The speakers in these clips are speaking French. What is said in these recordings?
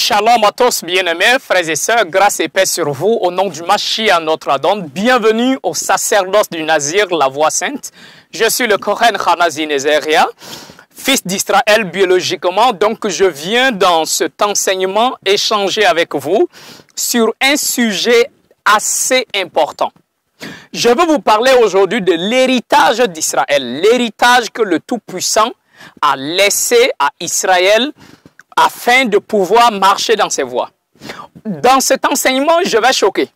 Shalom à tous bien-aimés, frères et sœurs, grâce et paix sur vous, au nom du Mashiach notre Adon. Bienvenue au sacerdoce du Nazir, la voix sainte. Je suis le Kohen Hanazi Nezeria, fils d'Israël biologiquement, donc je viens dans cet enseignement échanger avec vous sur un sujet assez important. Je veux vous parler aujourd'hui de l'héritage d'Israël, l'héritage que le Tout-Puissant a laissé à Israël afin de pouvoir marcher dans ses voies. Dans cet enseignement, je vais choquer.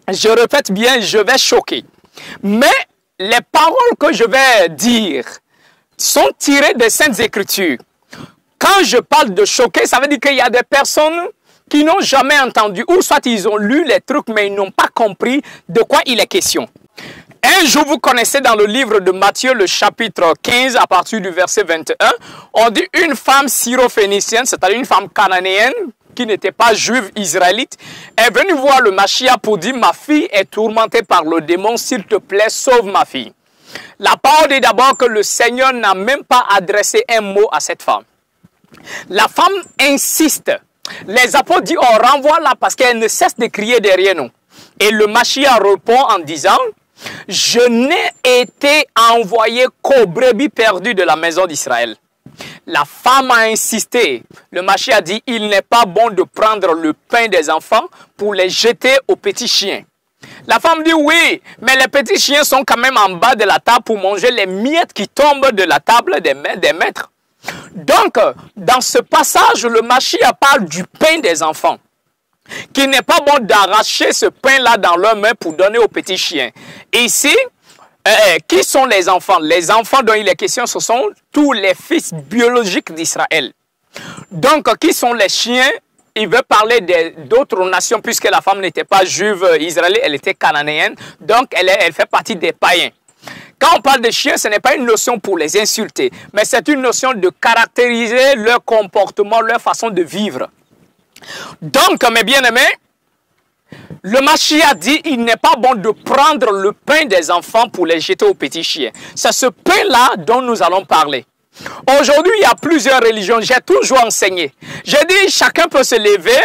Je répète bien, je vais choquer. Mais les paroles que je vais dire sont tirées des Saintes Écritures. Quand je parle de choquer, ça veut dire qu'il y a des personnes qui n'ont jamais entendu, ou soit ils ont lu les trucs, mais ils n'ont pas compris de quoi il est question. Un jour, vous connaissez dans le livre de Matthieu, le chapitre 15, à partir du verset 21, on dit une femme syrophénicienne, c'est-à-dire une femme cananéenne, qui n'était pas juive israélite, est venue voir le Mashiach pour dire, ma fille est tourmentée par le démon, s'il te plaît, sauve ma fille. La parole dit d'abord que le Seigneur n'a même pas adressé un mot à cette femme. La femme insiste. Les apôtres disent, on renvoie-la parce qu'elle ne cesse de crier derrière nous. Et le Mashiach répond en disant, je n'ai été envoyé qu'aux brebis perdues de la maison d'Israël. La femme a insisté. Le Mashiach a dit, il n'est pas bon de prendre le pain des enfants pour les jeter aux petits chiens. La femme dit, oui, mais les petits chiens sont quand même en bas de la table pour manger les miettes qui tombent de la table des maîtres. Donc, dans ce passage, le Mashiach parle du pain des enfants. Qu'il n'est pas bon d'arracher ce pain-là dans leurs mains pour donner aux petits chiens. Ici, qui sont les enfants? Les enfants dont il est question, ce sont tous les fils biologiques d'Israël. Donc, qui sont les chiens? Il veut parler d'autres nations, puisque la femme n'était pas juive israélienne, elle était cananéenne. Donc, elle fait partie des païens. Quand on parle de chiens, ce n'est pas une notion pour les insulter, mais c'est une notion de caractériser leur comportement, leur façon de vivre. Donc, mes bien-aimés, le Mashiach dit, il n'est pas bon de prendre le pain des enfants pour les jeter aux petits chiens. C'est ce pain-là dont nous allons parler. Aujourd'hui, il y a plusieurs religions. J'ai toujours enseigné. J'ai dit, chacun peut se lever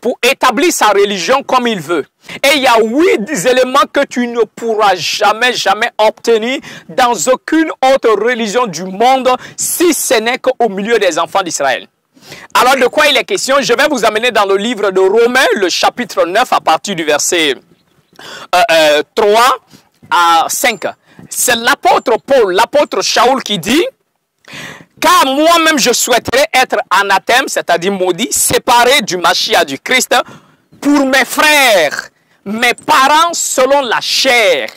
pour établir sa religion comme il veut. Et il y a 8 éléments que tu ne pourras jamais obtenir dans aucune autre religion du monde si ce n'est qu'au milieu des enfants d'Israël. Alors, de quoi il est question? Je vais vous amener dans le livre de Romains, le chapitre 9, à partir du verset 3 à 5. C'est l'apôtre Paul, l'apôtre Shaoul qui dit, « Car moi-même je souhaiterais être anathème, c'est-à-dire maudit, séparé du Mashiach du Christ, pour mes frères, mes parents selon la chair. »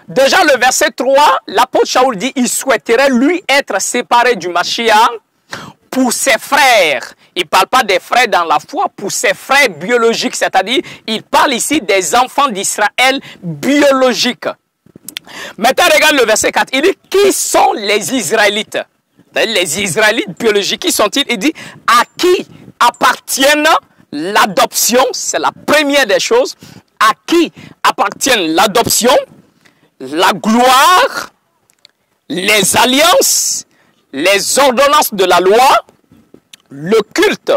Déjà, le verset 3, l'apôtre Shaoul dit, il souhaiterait lui être séparé du Mashiach pour ses frères. Il ne parle pas des frères dans la foi, pour ses frères biologiques, c'est-à-dire, il parle ici des enfants d'Israël biologiques. Maintenant, regarde le verset 4, il dit, qui sont les Israélites? Les Israélites biologiques, qui sont-ils? Il dit, à qui appartiennent l'adoption? C'est la première des choses. À qui appartiennent l'adoption, la gloire, les alliances, les ordonnances de la loi, le culte,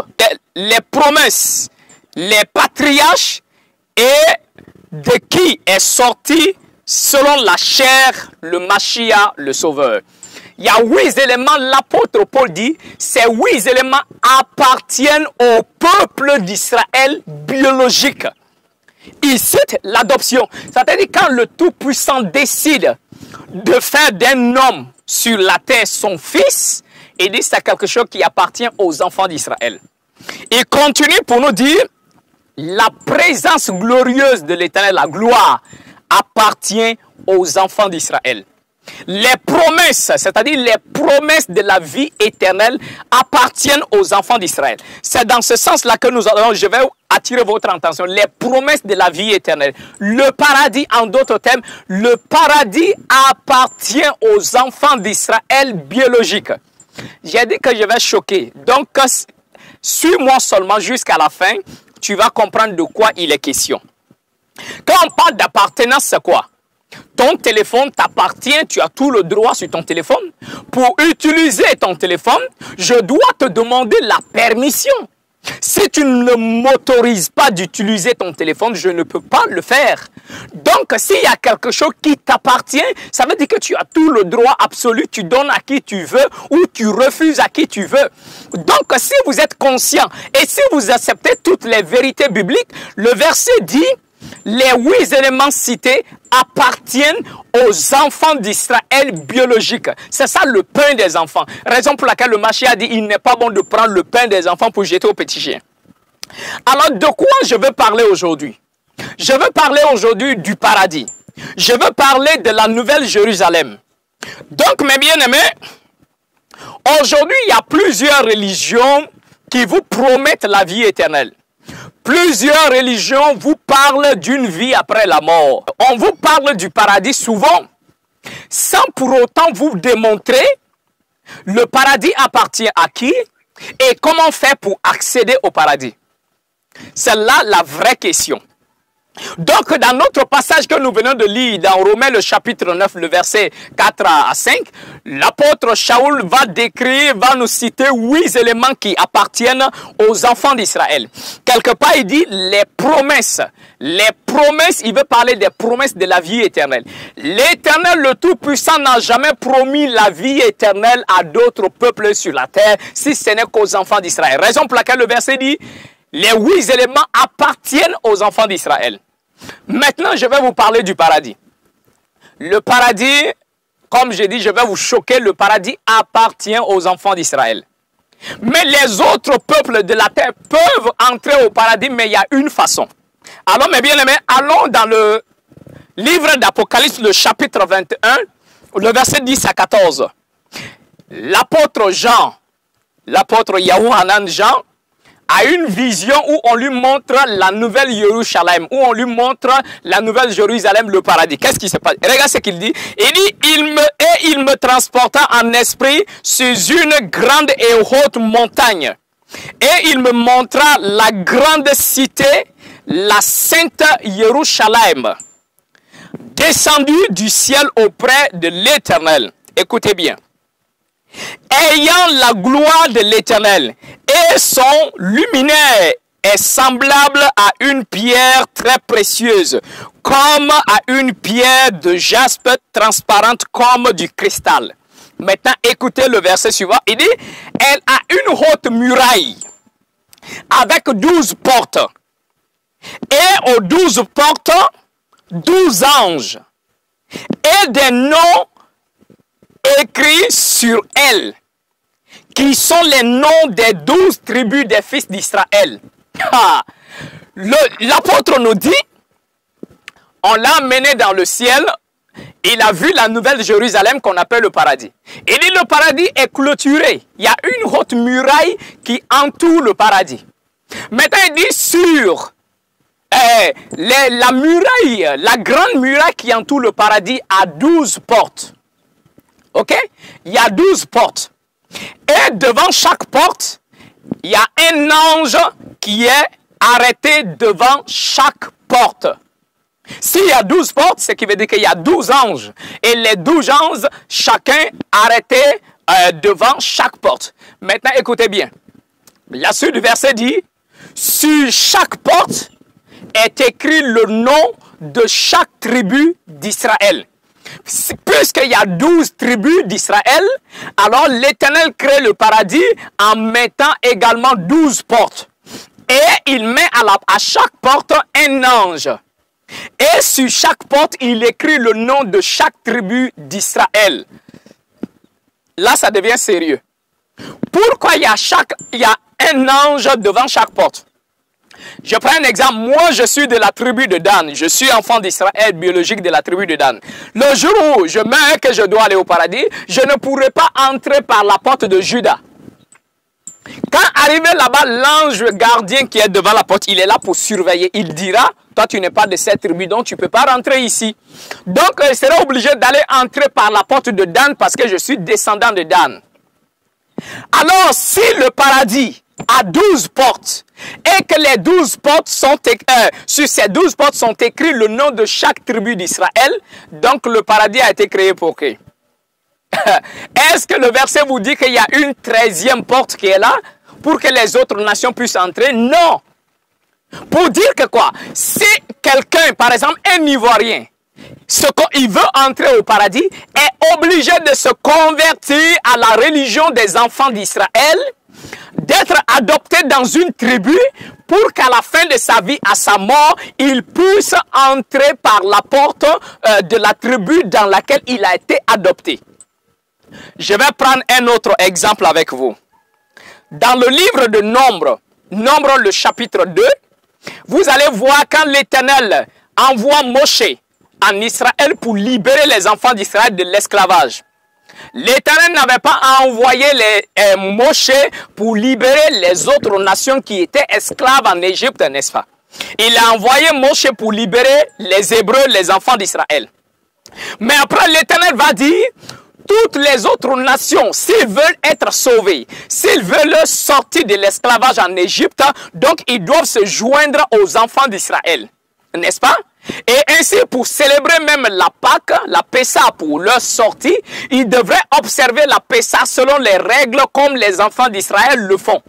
les promesses, les patriarches, et de qui est sorti selon la chair le Mashiach, le Sauveur. Il y a 8 éléments, l'apôtre Paul dit, ces 8 éléments appartiennent au peuple d'Israël biologique. Il cite l'adoption. C'est-à-dire quand le Tout-Puissant décide de faire d'un homme sur la terre son fils, il dit c'est quelque chose qui appartient aux enfants d'Israël. Il continue pour nous dire, la présence glorieuse de l'Éternel, la gloire, appartient aux enfants d'Israël. Les promesses, c'est-à-dire les promesses de la vie éternelle, appartiennent aux enfants d'Israël. C'est dans ce sens-là que je vais attirer votre attention. Les promesses de la vie éternelle. Le paradis, en d'autres termes, le paradis appartient aux enfants d'Israël biologiques. J'ai dit que je vais choquer. Donc, suis-moi seulement jusqu'à la fin. Tu vas comprendre de quoi il est question. Quand on parle d'appartenance, c'est quoi? Ton téléphone t'appartient, tu as tout le droit sur ton téléphone. Pour utiliser ton téléphone, je dois te demander la permission. Si tu ne m'autorises pas d'utiliser ton téléphone, je ne peux pas le faire. Donc, s'il y a quelque chose qui t'appartient, ça veut dire que tu as tout le droit absolu. Tu donnes à qui tu veux ou tu refuses à qui tu veux. Donc, si vous êtes conscient et si vous acceptez toutes les vérités bibliques, le verset dit, les 8 éléments cités appartiennent aux enfants d'Israël biologiques. C'est ça le pain des enfants. Raison pour laquelle le Mashiach a dit il n'est pas bon de prendre le pain des enfants pour jeter aux petits chiens. Alors de quoi je veux parler aujourd'hui? Je veux parler aujourd'hui du paradis. Je veux parler de la nouvelle Jérusalem. Donc mes bien-aimés, aujourd'hui il y a plusieurs religions qui vous promettent la vie éternelle. Plusieurs religions vous parlent d'une vie après la mort. On vous parle du paradis souvent, sans pour autant vous démontrer le paradis appartient à qui et comment faire pour accéder au paradis. C'est là la vraie question. Donc, dans notre passage que nous venons de lire dans Romains le chapitre 9, le verset 4 à 5, l'apôtre Shaoul va décrire, va nous citer 8 éléments qui appartiennent aux enfants d'Israël. Quelque part, il dit les promesses. Les promesses, il veut parler des promesses de la vie éternelle. L'Éternel, le Tout-Puissant, n'a jamais promis la vie éternelle à d'autres peuples sur la terre, si ce n'est qu'aux enfants d'Israël. Raison pour laquelle le verset dit, les 8 éléments appartiennent aux enfants d'Israël. Maintenant, je vais vous parler du paradis. Le paradis, comme j'ai dit, je vais vous choquer, le paradis appartient aux enfants d'Israël. Mais les autres peuples de la terre peuvent entrer au paradis, mais il y a une façon. Alors, mes bien-aimés, allons dans le livre d'Apocalypse, le chapitre 21, le verset 10 à 14. L'apôtre Jean, l'apôtre Yahuhanan Jean, a une vision où on lui montre la nouvelle Jérusalem, où on lui montre la nouvelle Jérusalem, le paradis. Qu'est-ce qui se passe? Regarde ce qu'il dit. Il dit, il me transporta en esprit sur une grande et haute montagne. Et il me montra la grande cité, la sainte Jérusalem, descendue du ciel auprès de l'Éternel. Écoutez bien. Ayant la gloire de l'Éternel, et son luminaire est semblable à une pierre très précieuse, comme à une pierre de jaspe transparente comme du cristal. Maintenant, écoutez le verset suivant. Il dit, elle a une haute muraille avec 12 portes. Et aux 12 portes, 12 anges. Et des noms écrits sur elle, qui sont les noms des 12 tribus des fils d'Israël. L'apôtre nous dit, on l'a amené dans le ciel, il a vu la nouvelle Jérusalem qu'on appelle le paradis. Il dit le paradis est clôturé, il y a une haute muraille qui entoure le paradis. Maintenant il dit sur la muraille, la grande muraille qui entoure le paradis a 12 portes. Ok? Il y a 12 portes. Et devant chaque porte, il y a un ange qui est arrêté devant chaque porte. S'il y a 12 portes, ce qui veut dire qu'il y a 12 anges. Et les 12 anges, chacun arrêté devant chaque porte. Maintenant, écoutez bien. La suite du verset dit, sur chaque porte est écrit le nom de chaque tribu d'Israël. Puisqu'il y a 12 tribus d'Israël, alors l'Éternel crée le paradis en mettant également 12 portes. Et il met à chaque porte un ange. Et sur chaque porte, il écrit le nom de chaque tribu d'Israël. Là, ça devient sérieux. Pourquoi il y a un ange devant chaque porte? Je prends un exemple. Moi, je suis de la tribu de Dan. Je suis enfant d'Israël biologique de la tribu de Dan. Le jour où je meurs que je dois aller au paradis, je ne pourrai pas entrer par la porte de Juda. Quand arrivé là-bas, l'ange gardien qui est devant la porte, il est là pour surveiller. Il dira, toi tu n'es pas de cette tribu, donc tu ne peux pas rentrer ici. Donc, je serai obligé d'aller entrer par la porte de Dan parce que je suis descendant de Dan. Alors, si le paradis a 12 portes et que les 12 portes sont sur ces 12 portes sont écrits le nom de chaque tribu d'Israël, donc le paradis a été créé pour qui? Est-ce que le verset vous dit qu'il y a une 13e porte qui est là? pour que les autres nations puissent entrer? Non. Pour dire que quoi? Si quelqu'un, par exemple un Ivoirien, il veut entrer au paradis, est obligé de se convertir à la religion des enfants d'Israël, d'être adopté dans une tribu pour qu'à la fin de sa vie, à sa mort, il puisse entrer par la porte de la tribu dans laquelle il a été adopté. Je vais prendre un autre exemple avec vous. Dans le livre de Nombre, Nombre le chapitre 2, vous allez voir quand l'Éternel envoie Moshe en Israël pour libérer les enfants d'Israël de l'esclavage. L'Éternel n'avait pas envoyé Moshe pour libérer les autres nations qui étaient esclaves en Égypte, n'est-ce pas? Il a envoyé Moshe pour libérer les Hébreux, les enfants d'Israël. Mais après, l'Éternel va dire, toutes les autres nations, s'ils veulent être sauvés, s'ils veulent sortir de l'esclavage en Égypte, donc ils doivent se joindre aux enfants d'Israël. N'est-ce pas? Et ainsi, pour célébrer même la Pâque, la Pessa pour leur sortie, ils devraient observer la Pessa selon les règles comme les enfants d'Israël le font.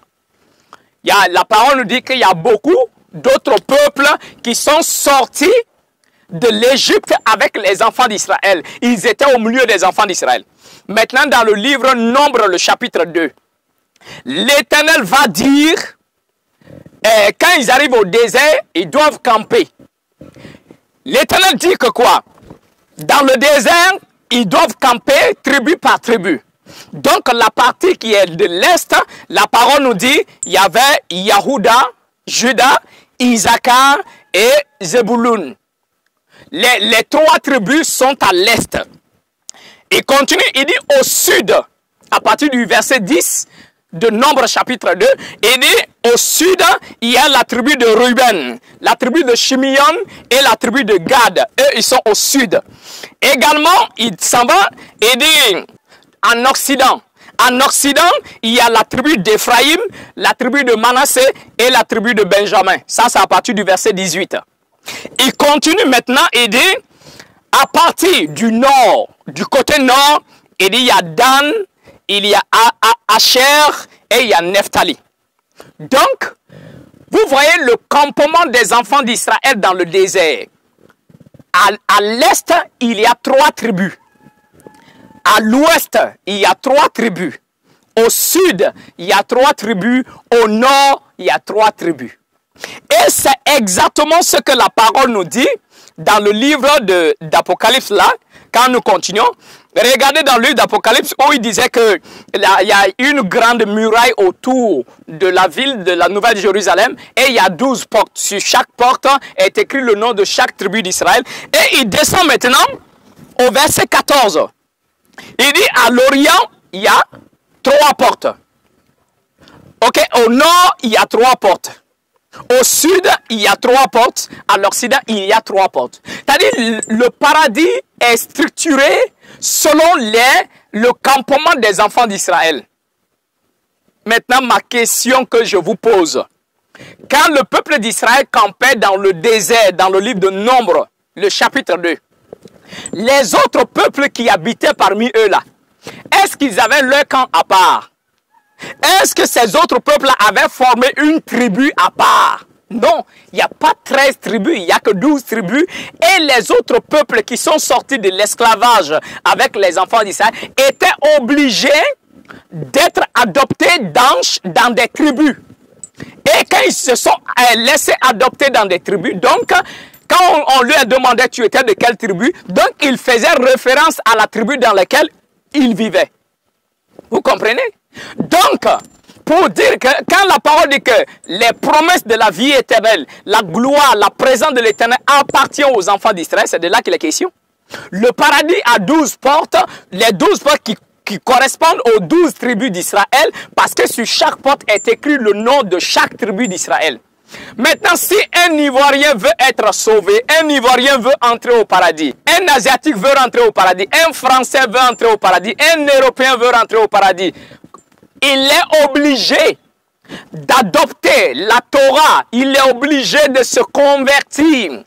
La parole nous dit qu'il y a beaucoup d'autres peuples qui sont sortis de l'Égypte avec les enfants d'Israël. Ils étaient au milieu des enfants d'Israël. Maintenant, dans le livre Nombre, le chapitre 2, l'Éternel va dire, quand ils arrivent au désert, ils doivent camper. L'Éternel dit que quoi? Dans le désert, ils doivent camper tribu par tribu. Donc la partie qui est de l'Est, la parole nous dit, il y avait Yahuda, Juda, Issachar et Zebulun. Les trois tribus sont à l'Est. Il continue, il dit au sud, à partir du verset 10 de Nombre chapitre 2, il dit au sud, il y a la tribu de Ruben, la tribu de Shimeon et la tribu de Gad. Eux, ils sont au sud. Également, il s'en va et dit en Occident. En Occident, il y a la tribu d'Éphraïm, la tribu de Manassé et la tribu de Benjamin. Ça, c'est à partir du verset 18. Il continue maintenant et dit, à partir du nord, du côté nord, il dit, il y a Dan, il y a Asher et il y a Nephtali. Donc, vous voyez le campement des enfants d'Israël dans le désert. À l'est, il y a 3 tribus. À l'ouest, il y a 3 tribus. Au sud, il y a 3 tribus. Au nord, il y a 3 tribus. Et c'est exactement ce que la parole nous dit dans le livre d'Apocalypse là, quand nous continuons. Regardez dans le livre d'Apocalypse où il disait qu'il y a une grande muraille autour de la ville de la Nouvelle Jérusalem et il y a 12 portes. Sur chaque porte est écrit le nom de chaque tribu d'Israël. Et il descend maintenant au verset 14. Il dit à l'Orient, il y a 3 portes. Ok, au nord, il y a 3 portes. Au sud, il y a 3 portes. À l'Occident, il y a 3 portes. C'est-à-dire, le paradis est structuré selon le campement des enfants d'Israël. Maintenant, ma question que je vous pose. Quand le peuple d'Israël campait dans le désert, dans le livre de Nombre, le chapitre 2, les autres peuples qui habitaient parmi eux là, est-ce qu'ils avaient leur camp à part? Est-ce que ces autres peuples avaient formé une tribu à part? Non, il n'y a pas 13 tribus, il n'y a que 12 tribus. Et les autres peuples qui sont sortis de l'esclavage avec les enfants d'Israël étaient obligés d'être adoptés dans des tribus. Et quand ils se sont laissés adopter dans des tribus, donc quand on lui a demandé tu étais de quelle tribu, donc il faisait référence à la tribu dans laquelle il vivait. Vous comprenez? Donc, pour dire que quand la parole dit que les promesses de la vie éternelle, la gloire, la présence de l'éternel appartient aux enfants d'Israël, c'est de là qu'il est question. Le paradis a 12 portes, les 12 portes qui correspondent aux 12 tribus d'Israël, parce que sur chaque porte est écrit le nom de chaque tribu d'Israël. Maintenant, si un Ivoirien veut être sauvé, un Ivoirien veut entrer au paradis, un Asiatique veut rentrer au paradis, un Français veut entrer au paradis, un Européen veut rentrer au paradis, il est obligé d'adopter la Torah, il est obligé de se convertir.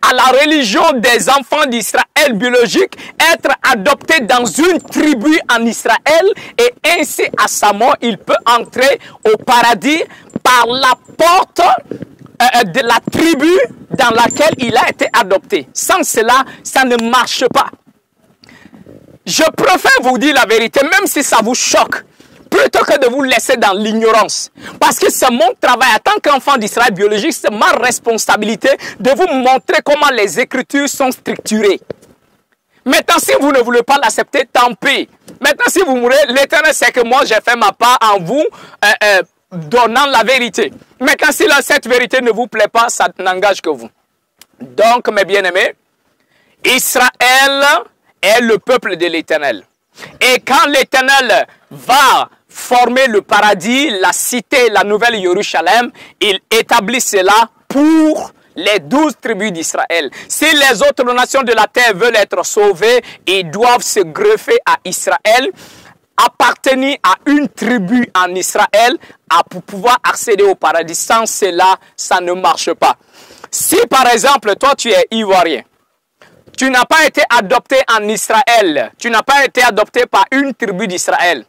à la religion des enfants d'Israël biologiques, être adopté dans une tribu en Israël, et ainsi à sa mort, il peut entrer au paradis par la porte de la tribu dans laquelle il a été adopté. Sans cela, ça ne marche pas. Je préfère vous dire la vérité, même si ça vous choque, plutôt que de vous laisser dans l'ignorance. Parce que c'est mon travail en tant qu'enfant d'Israël biologique, c'est ma responsabilité de vous montrer comment les Écritures sont structurées. Maintenant, si vous ne voulez pas l'accepter, tant pis. Maintenant, si vous mourrez, l'Éternel sait que moi, j'ai fait ma part en vous donnant la vérité. Maintenant, si cette vérité ne vous plaît pas, ça n'engage que vous. Donc, mes bien-aimés, Israël est le peuple de l'Éternel. Et quand l'Éternel va former le paradis, la cité, la nouvelle Jérusalem, il établit cela pour les 12 tribus d'Israël. Si les autres nations de la terre veulent être sauvées, ils doivent se greffer à Israël, appartenir à une tribu en Israël pour pouvoir accéder au paradis. Sans cela, ça ne marche pas. Si par exemple, toi tu es ivoirien, tu n'as pas été adopté en Israël, tu n'as pas été adopté par une tribu d'Israël.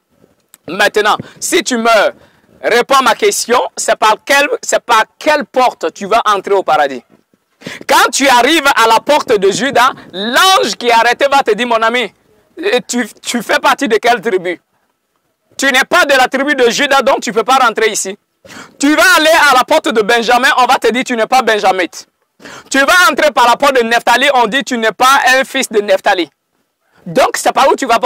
Maintenant, si tu meurs, réponds à ma question, c'est par quelle porte tu vas entrer au paradis? Quand tu arrives à la porte de Juda, l'ange qui est arrêté va te dire, mon ami, tu fais partie de quelle tribu? Tu n'es pas de la tribu de Juda, donc tu ne peux pas rentrer ici. Tu vas aller à la porte de Benjamin, on va te dire, tu n'es pas benjamite. Tu vas entrer par la porte de Nephtali, on dit, tu n'es pas un fils de Nephtali. Donc, c'est par où tu vas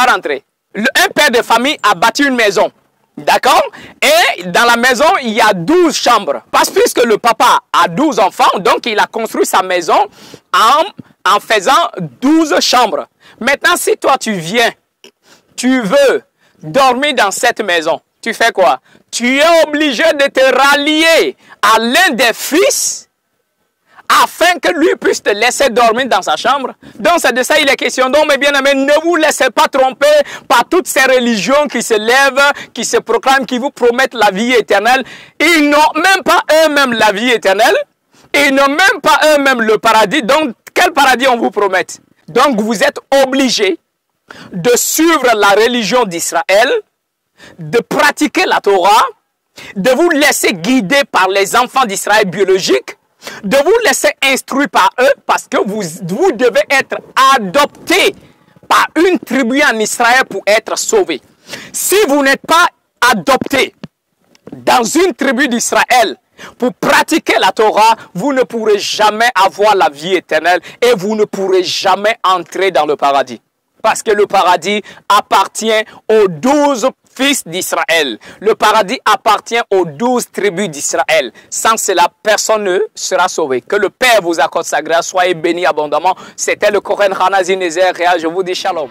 rentrer. Un père de famille a bâti une maison. D'accord? Et dans la maison, il y a 12 chambres. Parce que puisque le papa a 12 enfants, donc il a construit sa maison en faisant 12 chambres. Maintenant, si toi tu viens, tu veux dormir dans cette maison, tu fais quoi? Tu es obligé de te rallier à l'un des fils afin que lui puisse te laisser dormir dans sa chambre. Donc c'est de ça il est question. Donc mes bien-aimés, ne vous laissez pas tromper par toutes ces religions qui se lèvent, qui se proclament, qui vous promettent la vie éternelle. Ils n'ont même pas eux-mêmes la vie éternelle. Ils n'ont même pas eux-mêmes le paradis. Donc quel paradis on vous promet? Donc vous êtes obligés de suivre la religion d'Israël, de pratiquer la Torah, de vous laisser guider par les enfants d'Israël biologiques, de vous laisser instruire par eux, parce que vous devez être adopté par une tribu en Israël pour être sauvé. Si vous n'êtes pas adopté dans une tribu d'Israël pour pratiquer la Torah, vous ne pourrez jamais avoir la vie éternelle et vous ne pourrez jamais entrer dans le paradis. Parce que le paradis appartient aux 12 fils d'Israël. Le paradis appartient aux 12 tribus d'Israël. Sans cela, personne ne sera sauvé. Que le Père vous accorde sa grâce. Soyez bénis abondamment. C'était le Kohen Hanazi Nézer. Je vous dis shalom.